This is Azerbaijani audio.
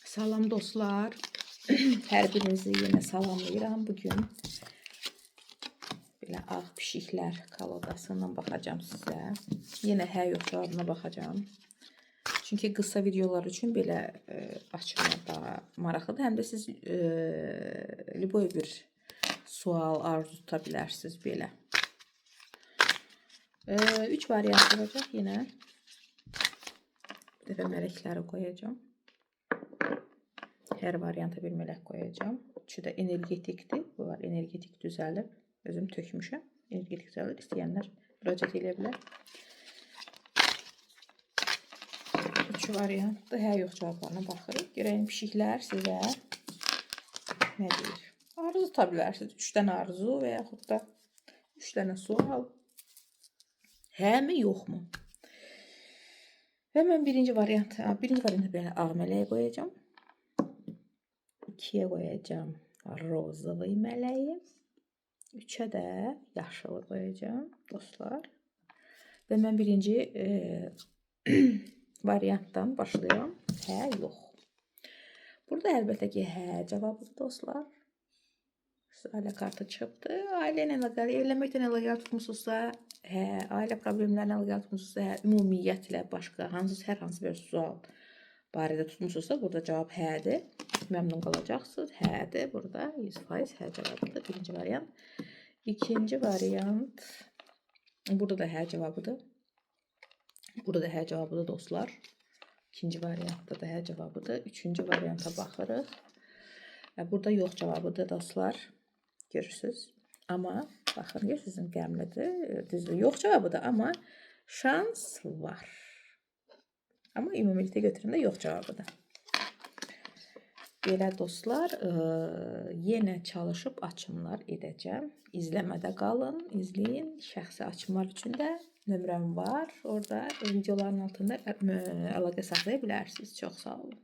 Salam dostlar. Hər birinizi yenə salamlayıram. Bugün belə ağ pişiklər kolodasından baxacağım sizə. Yenə hə yox cavabına baxacağım. Çünki qısa videolar üçün belə açmaq daha maraqlıdır. Həm də siz любой bir sual, arzu tuta bilərsiniz belə. 3 variant olacaq yenə. Bir dəfə mələkləri qoyacağım. Hər varianta bir mələk qoyacağım. Üçü də energetikdir. Bunlar energetik düzəlir. Özüm tökmüşəm. Energetik düzəlir. İstəyənlər müraciət edə bilər. 3 variantdır. Hə yox cavablarına baxırıq. Görəyim pişiklər sizə nə deyir. Arzu tuta bilərsiniz. 3 dənə arzu və yaxud da 3 dənə sual. Hə mi, yox mu? Və mən birinci varianta belə ağ mələyi qoyacağım. 2'ye koyacağım rozalı meleği. 3'e de yaşılı koyacağım dostlar. Ve ben birinci varianttan başlayıram. Hə, yox. Burada əlbəttə ki, hə cavabıdır dostlar. Ailə kartı çıxıbdı. Ailə ilə əlaqəli, evlənməklə əlaqəli tutmusunuzsa, hə, ailə problemlərlə əlaqəli tutmusunuzsa, hə, ümumiyyətlə başqa hər hansı bir sual barədə tutmusunuzsa, burada cavab hədir. Məmnun qalacaqsınız. Hədir. Burada 100% hə cavabıdır. Birinci variant. İkinci variant. Burada da hə cavabıdır. Burada da hə cavabıdır dostlar. İkinci variantda da hə cavabıdır. Üçüncü varianta baxırıq. Burada yox cavabıdır dostlar. Görürsünüz. Amma baxın, sizin qəmlidir. Düzdür, yox cavabıdır. Amma şans var. Amma ümumilikdə götürəndə yox cavabıdır. Belə dostlar, yenə çalışıb açımlar edəcəm. İzləmədə qalın, izləyin. Şəxsi açımlar üçün də nömrəm var. Orada videoların altında əlaqə saxlaya bilərsiniz. Çox sağ olun.